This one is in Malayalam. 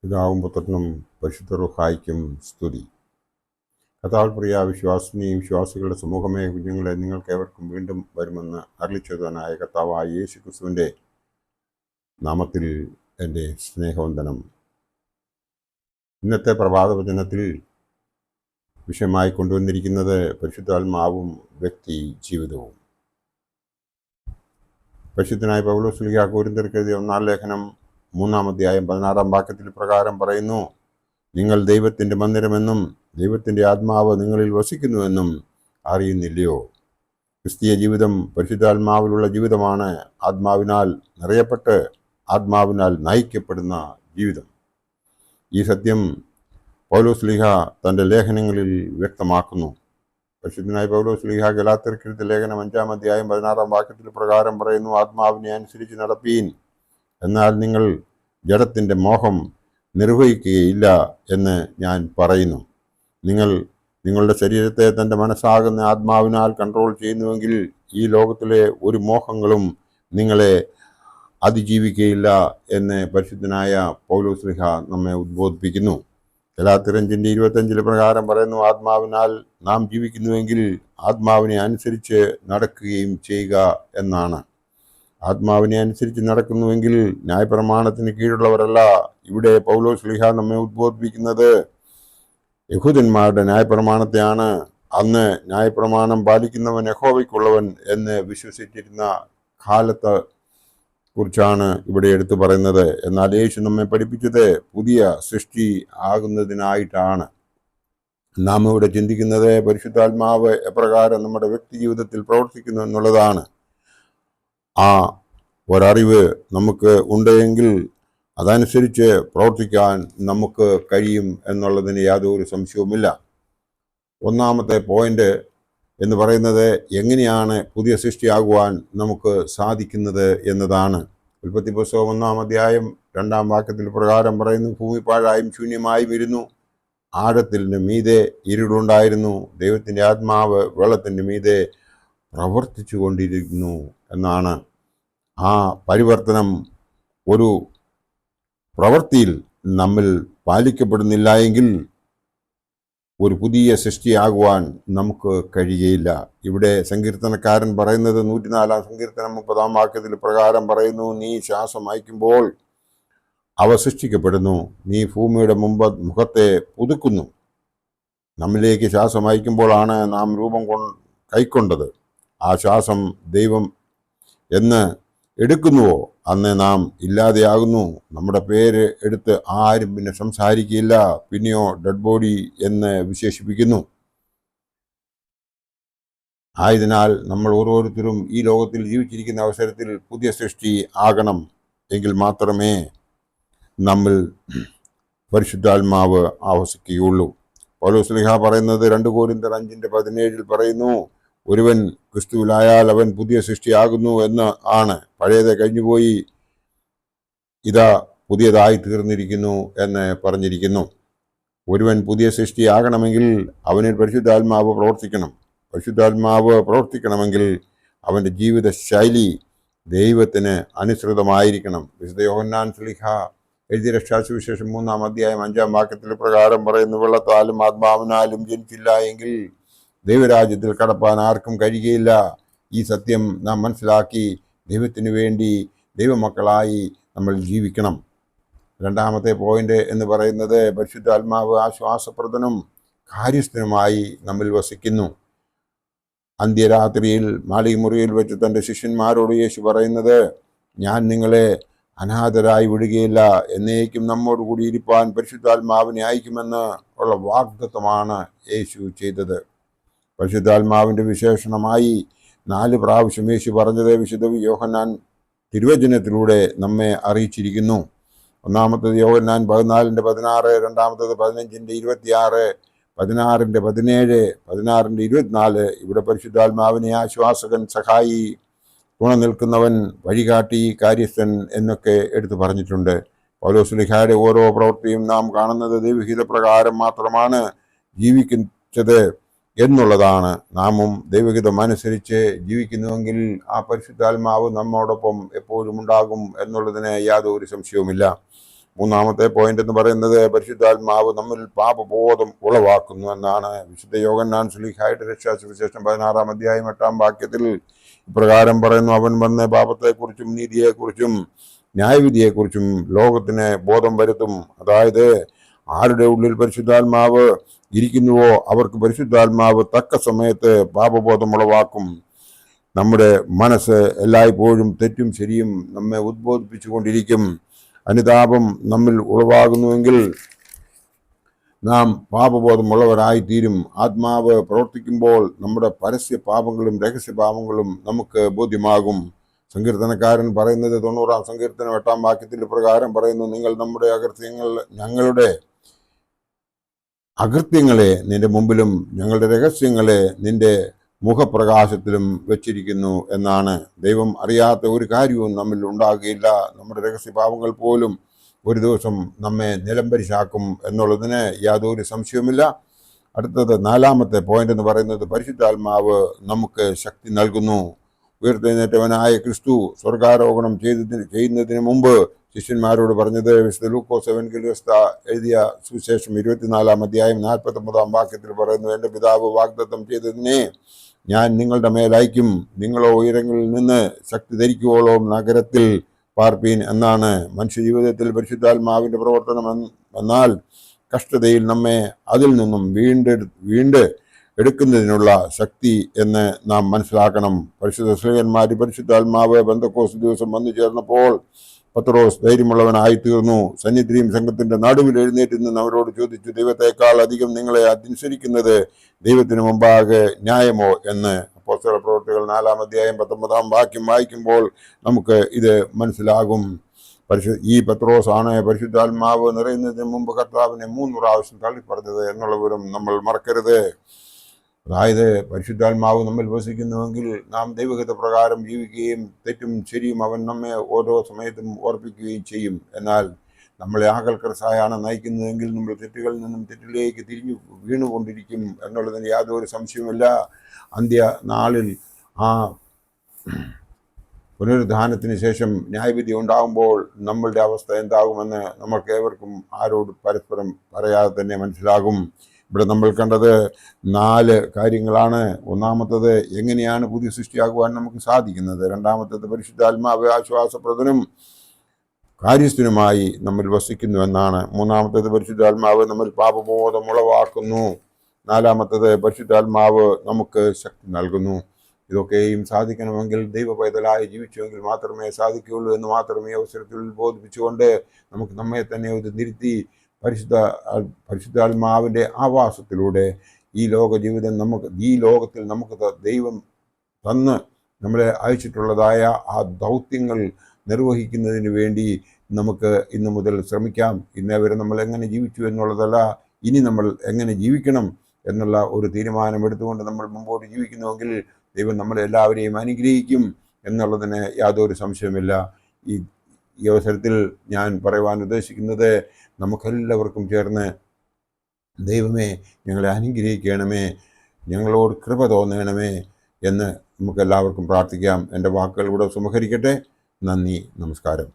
പിതാവും പുത്രനും പരിശുദ്ധ റൂഹായിക്കും സ്തുതി. കർത്താവിൽ പ്രിയ വിശ്വാസിനിയും വിശ്വാസികളുടെ സമൂഹമേ, കുഞ്ഞുങ്ങളെ, നിങ്ങൾക്ക് ഏവർക്കും വീണ്ടും വരുമെന്ന് അരുളിച്ചേർന്നവനായ കർത്താവായ യേശു ക്രിസ്തുവിൻ്റെ നാമത്തിൽ എൻ്റെ സ്നേഹവന്ദനം. ഇന്നത്തെ പ്രഭാതവചനത്തിൽ വിഷയമായി കൊണ്ടുവന്നിരിക്കുന്നത് പരിശുദ്ധാത്മാവും വ്യക്തി ജീവിതവും. പരിശുദ്ധനായ പൗലോസ് ശ്ലീഹാ കൊരിന്ത്യർക്ക് എഴുതിയ 1-ാം ലേഖനം 3-ാം അധ്യായം 16-ാം വാക്യത്തിൽ പ്രകാരം പറയുന്നു: നിങ്ങൾ ദൈവത്തിൻ്റെ മന്ദിരമെന്നും ദൈവത്തിൻ്റെ ആത്മാവ് നിങ്ങളിൽ വസിക്കുന്നുവെന്നും അറിയുന്നില്ലയോ? ക്രിസ്തീയ ജീവിതം പരിശുദ്ധാത്മാവിലുള്ള ജീവിതമാണ്. ആത്മാവിനാൽ നിറയപ്പെട്ട് ആത്മാവിനാൽ നയിക്കപ്പെടുന്ന ജീവിതം. ഈ സത്യം പൗലോസ് ശ്ലീഹാ തൻ്റെ ലേഖനങ്ങളിൽ വ്യക്തമാക്കുന്നു. പരിശുദ്ധനായ പൗലോസ് ശ്ലീഹാ ഗലാത്യർക്ക് എഴുതിയ ലേഖനം 5-ാം അധ്യായം 16-ാം വാക്യത്തിൽ പ്രകാരം പറയുന്നു: ആത്മാവിനെ അനുസരിച്ച് നടപ്പീൻ, എന്നാൽ നിങ്ങൾ ജഡത്തിൻ്റെ മോഹം നിർവഹിക്കുകയില്ല എന്ന് ഞാൻ പറയുന്നു. നിങ്ങൾ നിങ്ങളുടെ ശരീരത്തെ തൻ്റെ മനസ്സാകുന്ന ആത്മാവിനാൽ കൺട്രോൾ ചെയ്യുന്നുവെങ്കിൽ ഈ ലോകത്തിലെ ഒരു മോഹങ്ങളും നിങ്ങളെ അതിജീവിക്കുകയില്ല എന്ന് പരിശുദ്ധനായ പൗലോസ് ശ്ലീഹാ നമ്മെ ഉദ്ബോധിപ്പിക്കുന്നു. ഗലാത്യർ 5:25 പ്രകാരം പറയുന്നു: ആത്മാവിനാൽ നാം ജീവിക്കുന്നുവെങ്കിൽ ആത്മാവിനെ അനുസരിച്ച് നടക്കുകയും ചെയ്യുക എന്നാണ്. ആത്മാവിനെ അനുസരിച്ച് നടക്കുന്നുവെങ്കിൽ ന്യായപ്രമാണത്തിന് കീഴുള്ളവരല്ല. ഇവിടെ പൗലോസ് ശ്ലീഹാ നമ്മെ ഉദ്ബോധിപ്പിക്കുന്നത് യഹൂദന്മാരുടെ ന്യായപ്രമാണത്തെയാണ്. അന്ന് ന്യായപ്രമാണം പാലിക്കുന്നവൻ യഹോവയ്ക്കുള്ളവൻ എന്ന് വിശ്വസിച്ചിരുന്ന കാലത്തെ കുറിച്ചാണ് ഇവിടെ എടുത്തു പറയുന്നത്. എന്നാൽ യേശു നമ്മെ പഠിപ്പിച്ചത് പുതിയ സൃഷ്ടി ആകുന്നതിനായിട്ടാണ്. നാം ഇവിടെ ചിന്തിക്കുന്നത് പരിശുദ്ധാത്മാവ് എപ്രകാരം നമ്മുടെ വ്യക്തി ജീവിതത്തിൽ പ്രവർത്തിക്കുന്നു എന്നുള്ളതാണ്. ആ ഒരറിവ് നമുക്ക് ഉണ്ടെങ്കിൽ അതനുസരിച്ച് പ്രവർത്തിക്കാൻ നമുക്ക് കഴിയും എന്നുള്ളതിന് യാതൊരു സംശയവുമില്ല. ഒന്നാമത്തെ പോയിന്റ് എന്ന് പറയുന്നത് എങ്ങനെയാണ് പുതിയ സൃഷ്ടിയാകുവാൻ നമുക്ക് സാധിക്കുന്നത് എന്നതാണ്. ഉൽപ്പത്തി പുസ്തകം 1-ാം അധ്യായം 2-ാം വാക്യത്തിൽ പ്രകാരം പറയുന്നു: ഭൂമി പാഴായും ശൂന്യമായും ഇരുന്നു, ആഴത്തിന് മീതെ ഇരുളുണ്ടായിരുന്നു, ദൈവത്തിൻ്റെ ആത്മാവ് വെള്ളത്തിൻ്റെ മീതെ പ്രവർത്തിച്ചു കൊണ്ടിരിക്കുന്നു എന്നാണ്. ആ പരിവർത്തനം ഒരു പ്രവൃത്തിയിൽ നമ്മിൽ പാലിക്കപ്പെടുന്നില്ല എങ്കിൽ ഒരു പുതിയ സൃഷ്ടിയാകുവാൻ നമുക്ക് കഴിയുകയില്ല. ഇവിടെ സങ്കീർത്തനക്കാരൻ പറയുന്നത് 104-ാം സങ്കീർത്തനം 30-ാം വാക്യത്തിൽ പ്രകാരം പറയുന്നു: നീ ശ്വാസം അയക്കുമ്പോൾ അവ സൃഷ്ടിക്കപ്പെടുന്നു, നീ ഭൂമിയുടെ മുഖത്തെ പുതുക്കുന്നു. നമ്മിലേക്ക് ശ്വാസം അയക്കുമ്പോഴാണ് നാം രൂപം കൈക്കൊണ്ടത്. ആ ശ്വാസം ദൈവം എന്ന് എടുക്കുന്നുവോ അന്ന് നാം ഇല്ലാതെയാകുന്നു. നമ്മുടെ പേര് എടുത്ത് ആരും പിന്നെ സംസാരിക്കില്ല. പിന്നെയോ ഡെഡ് ബോഡി എന്ന് വിശേഷിപ്പിക്കുന്നു. ആയതിനാൽ നമ്മൾ ഓരോരുത്തരും ഈ ലോകത്തിൽ ജീവിച്ചിരിക്കുന്ന അവസരത്തിൽ പുതിയ സൃഷ്ടി ആകണം. എങ്കിൽ മാത്രമേ നമ്മൾ പരിശുദ്ധാത്മാവ് ആവസിക്കുകയുള്ളൂ. പൗലോസ് ശ്ലീഹാ പറയുന്നത് 2 കൊരിന്ത്യർ 5:17 പറയുന്നു: ഒരുവൻ ക്രിസ്തുവിലായാൽ അവൻ പുതിയ സൃഷ്ടിയാകുന്നു എന്ന് ആണ്. പഴയത് കഴിഞ്ഞുപോയി, ഇതാ പുതിയതായി തീർന്നിരിക്കുന്നു എന്ന് പറഞ്ഞിരിക്കുന്നു. ഒരുവൻ പുതിയ സൃഷ്ടിയാകണമെങ്കിൽ അവനിൽ പരിശുദ്ധാത്മാവ് പ്രവർത്തിക്കണം. പരിശുദ്ധാത്മാവ് പ്രവർത്തിക്കണമെങ്കിൽ അവൻ്റെ ജീവിത ശൈലി ദൈവത്തിന് അനുസൃതമായിരിക്കണം. വിശുദ്ധ യോഹന്നാൻ ശ്ലീഹാ എഴുതിയ രക്ഷാസുവിശേഷം 3-ാം അധ്യായം 5-ാം വാക്യത്തിൽ പ്രകാരം പറയുന്നു: വെള്ളത്താലും ആത്മാവിനാലും ജനിച്ചില്ല എങ്കിൽ ദൈവരാജ്യത്തിൽ കടപ്പാൻ ആർക്കും കഴിയുകയില്ല. ഈ സത്യം നാം മനസ്സിലാക്കി ദൈവത്തിന് വേണ്ടി ദൈവമക്കളായി നമ്മൾ ജീവിക്കണം. രണ്ടാമത്തെ പോയിന്റ് എന്ന് പറയുന്നത് പരിശുദ്ധാത്മാവ് ആശ്വാസപ്രദനും കാര്യസ്ഥനുമായി നമ്മിൽ വസിക്കുന്നു. അന്ത്യരാത്രിയിൽ മാളികമുറിയിൽ വെച്ച് തൻ്റെ ശിഷ്യന്മാരോട് യേശു പറയുന്നത്: ഞാൻ നിങ്ങളെ അനാഥരായി വിടുകയില്ല, എന്നേക്കും നമ്മോട് കൂടി ഇരിപ്പാൻ പരിശുദ്ധാത്മാവിനെ അയക്കുമെന്ന് ഉള്ള വാഗ്ദത്തമാണ് യേശു ചെയ്തത്. പരിശുദ്ധാത്മാവിൻ്റെ വിശേഷണമായി 4 പ്രാവശ്യം യേശു പറഞ്ഞത് വിശുദ്ധ യോഹന്നാൻ തിരുവചനത്തിലൂടെ നമ്മെ അറിയിച്ചിരിക്കുന്നു. ഒന്നാമത്തേത് യോഹന്നാൻ 14:16, രണ്ടാമത്തേത് 15:26, 16:17, 16:24. ഇവിടെ പരിശുദ്ധാത്മാവിനെ ആശ്വാസകൻ, സഹായി, തുണ നിൽക്കുന്നവൻ, വഴികാട്ടി, കാര്യസ്ഥൻ എന്നൊക്കെ എടുത്തു പറഞ്ഞിട്ടുണ്ട്. പൗലോസ് ശ്ലീഹായുടെ ഓരോ പ്രവൃത്തിയും നാം കാണുന്നത് ദൈവഹിത പ്രകാരം മാത്രമാണ് ജീവിക്കുന്നത് എന്നുള്ളതാണ്. നാമും ദൈവഹിതം അനുസരിച്ച് ജീവിക്കുന്നുവെങ്കിൽ ആ പരിശുദ്ധാത്മാവ് നമ്മോടൊപ്പം എപ്പോഴും ഉണ്ടാകും എന്നുള്ളതിന് യാതൊരു സംശയവുമില്ല. മൂന്നാമത്തെ പോയിന്റ് എന്ന് പറയുന്നത് പരിശുദ്ധാത്മാവ് നമ്മിൽ പാപബോധം ഉളവാക്കുന്നു എന്നാണ്. വിശുദ്ധ യോഹന്നാൻ ശ്ലീഹായുടെ രക്ഷാസുവിശേഷം 16-ാം അധ്യായം 8-ാം വാക്യത്തിൽ ഇപ്രകാരം പറയുന്നു: അവൻ വന്ന് പാപത്തെക്കുറിച്ചും നീതിയെക്കുറിച്ചും ന്യായവിധിയെക്കുറിച്ചും ലോകത്തിന് ബോധം വരുത്തും. അതായത് ആരുടെ ഉള്ളിൽ പരിശുദ്ധാത്മാവ് ഇരിക്കുന്നുവോ അവർക്ക് പരിശുദ്ധാത്മാവ് തക്ക സമയത്ത് പാപബോധം ഉളവാക്കും. നമ്മുടെ മനസ്സ് എല്ലായ്പ്പോഴും തെറ്റും ശരിയും നമ്മെ ഉദ്ബോധിപ്പിച്ചുകൊണ്ടിരിക്കും. അനുതാപം നമ്മിൽ ഉളവാകുന്നുവെങ്കിൽ നാം പാപബോധമുള്ളവരായിത്തീരും. ആത്മാവ് പ്രവർത്തിക്കുമ്പോൾ നമ്മുടെ പരസ്യ പാപങ്ങളും രഹസ്യ പാപങ്ങളും നമുക്ക് ബോധ്യമാകും. സങ്കീർത്തനക്കാരൻ പറയുന്നത് 90-ാം സങ്കീർത്തനം 8-ാം വാക്യത്തിൽ പ്രകാരം പറയുന്നു: നിങ്ങൾ ഞങ്ങളുടെ അകൃത്യങ്ങളെ നിന്റെ മുമ്പിലും ഞങ്ങളുടെ രഹസ്യങ്ങളെ നിന്റെ മുഖപ്രകാശത്തിലും വെച്ചിരിക്കുന്നു എന്നാണ്. ദൈവം അറിയാത്ത ഒരു കാര്യവും നമ്മിൽ ഉണ്ടാകുകയില്ല. നമ്മുടെ രഹസ്യപാപങ്ങൾ പോലും ഒരു ദിവസം നമ്മെ നിലംപരിശാക്കും എന്നുള്ളതിന് യാതൊരു സംശയവുമില്ല. അടുത്തത് 4-ാമത്തെ പോയിന്റ് എന്ന് പറയുന്നത് പരിശുദ്ധാത്മാവ് നമുക്ക് ശക്തി നൽകുന്നു. ഉയർത്തെഴുന്നേറ്റവനായ ക്രിസ്തു സ്വർഗാരോഹണം ചെയ്യുന്നതിന് മുമ്പ് ശിഷ്യന്മാരോട് പറഞ്ഞത് വിശുദ്ധ ലൂക്കോസ് എവൻഗേലിയോസ് എഴുതിയ സുവിശേഷം 24-ാം അധ്യായം 49-ാം വാക്യത്തിൽ പറയുന്നു: എൻ്റെ പിതാവ് വാഗ്ദത്തം ചെയ്തതിനെ ഞാൻ നിങ്ങളുടെ മേലയക്കും. നിങ്ങളോ ഉയരങ്ങളിൽ നിന്ന് ശക്തി ധരിക്കുവോളം നഗരത്തിൽ പാർപ്പീൻ എന്നാണ്. മനുഷ്യജീവിതത്തിൽ പരിശുദ്ധാത്മാവിൻ്റെ പ്രവർത്തനം എന്നാൽ കഷ്ടതയിൽ നമ്മെ അതിൽ നിന്നും വീണ്ട് എടുക്കുന്നതിനുള്ള ശക്തി എന്ന് നാം മനസ്സിലാക്കണം. പരിശുദ്ധ സ്ലീഹന്മാർ പരിശുദ്ധാത്മാവ് പെന്തക്കോസ്ത് ദിവസം വന്നു ചേർന്നപ്പോൾ പത്രോസ് ധൈര്യമുള്ളവനായി തീർന്നു. സന്നിധിയും സംഘത്തിന്റെ നടുവിൽ എഴുന്നേറ്റ് നിന്ന് അവരോട് ചോദിച്ചു: ദൈവത്തെക്കാൾ അധികം നിങ്ങളെ അനുസരിക്കുന്നത് ദൈവത്തിന് മുമ്പാകെ ന്യായമോ എന്ന്. അപ്പോസ്തല പ്രവൃത്തികൾ 4-ാം അധ്യായം 19-ാം വാക്യം വായിക്കുമ്പോൾ നമുക്ക് ഇത് മനസ്സിലാകും. ഈ പത്രോസ് ആണ് പരിശുദ്ധാത്മാവ് നിറയുന്നതിന് മുമ്പ് കർത്താവിനെ 3 പ്രാവശ്യം തള്ളിപ്പറഞ്ഞത് എന്നുള്ള വിവരം നമ്മൾ മറക്കരുത്. അതായത് പരിശുദ്ധാത്മാവ് നമ്മിൽ വസിക്കുന്നുവെങ്കിൽ നാം ദൈവഹിത പ്രകാരം ജീവിക്കുകയും തെറ്റും ശരിയും അവൻ നമ്മെ ഓരോ സമയത്തും ഓർപ്പിക്കുകയും ചെയ്യും. എന്നാൽ നമ്മളെ ആകൽക്കരസായാണ് നയിക്കുന്നതെങ്കിൽ നമ്മൾ തെറ്റുകളിൽ നിന്നും തെറ്റിലേക്ക് തിരിഞ്ഞു വീണുകൊണ്ടിരിക്കും എന്നുള്ളതിന് യാതൊരു സംശയവുമില്ല. അന്ത്യനാളിൽ ആ പുനരുദ്ധാനത്തിന് ശേഷം ന്യായവിധി ഉണ്ടാകുമ്പോൾ നമ്മളുടെ അവസ്ഥ എന്താകുമെന്ന് നമ്മൾക്ക് ഏവർക്കും ആരോട് പരസ്പരം പറയാതെ തന്നെ മനസ്സിലാകും. ഇവിടെ നമ്മൾ കണ്ടത് 4 കാര്യങ്ങളാണ്. ഒന്നാമത്തത് എങ്ങനെയാണ് പുതിയ സൃഷ്ടിയാകുവാൻ നമുക്ക് സാധിക്കുന്നത്. രണ്ടാമത്തത് പരിശുദ്ധാത്മാവ് ആശ്വാസപ്രദനും കാര്യസ്ഥനുമായി നമ്മിൽ വസിക്കുന്നു എന്നാണ്. മൂന്നാമത്തത് പരിശുദ്ധാത്മാവ് നമ്മിൽ പാപബോധം ഉളവാക്കുന്നു. 4-ാമത്തത് പരിശുദ്ധാത്മാവ് നമുക്ക് ശക്തി നൽകുന്നു. ഇതൊക്കെയും സാധിക്കണമെങ്കിൽ ദൈവ പൈതലായി ജീവിച്ചുവെങ്കിൽ മാത്രമേ സാധിക്കുകയുള്ളൂ എന്ന് മാത്രമേ ഈ അവസരത്തിൽ ബോധിപ്പിച്ചുകൊണ്ട് നമുക്ക് നമ്മെ തന്നെ ഒരു തിരുത്തി പരിശുദ്ധാത്മാവിൻ്റെ ആവാസത്തിലൂടെ ഈ ലോകത്തിൽ നമുക്ക് ദൈവം തന്ന് നമ്മളെ അയച്ചിട്ടുള്ളതായ ആ ദൗത്യങ്ങൾ നിർവഹിക്കുന്നതിന് വേണ്ടി നമുക്ക് ഇന്നു മുതൽ ശ്രമിക്കാം. ഇന്നേ വരെ നമ്മൾ എങ്ങനെ ജീവിച്ചു എന്നുള്ളതല്ല, ഇനി നമ്മൾ എങ്ങനെ ജീവിക്കണം എന്നുള്ള ഒരു തീരുമാനമെടുത്തുകൊണ്ട് നമ്മൾ മുമ്പോട്ട് ജീവിക്കുന്നുവെങ്കിൽ ദൈവം നമ്മളെല്ലാവരെയും അനുഗ്രഹിക്കും എന്നുള്ളതിന് യാതൊരു സംശയമില്ല. ഈ അവസരത്തിൽ ഞാൻ പറയുവാൻ ഉദ്ദേശിക്കുന്നത്, നമുക്കെല്ലാവർക്കും ചേർന്ന് ദൈവമേ ഞങ്ങളെ അനുഗ്രഹിക്കണമേ, ഞങ്ങളോട് കൃപ തോന്നണമേ എന്ന് നമുക്കെല്ലാവർക്കും പ്രാർത്ഥിക്കാം. എൻ്റെ വാക്കുകൾ ഇവിടെ സമാഹരിക്കട്ടെ. നന്ദി, നമസ്കാരം.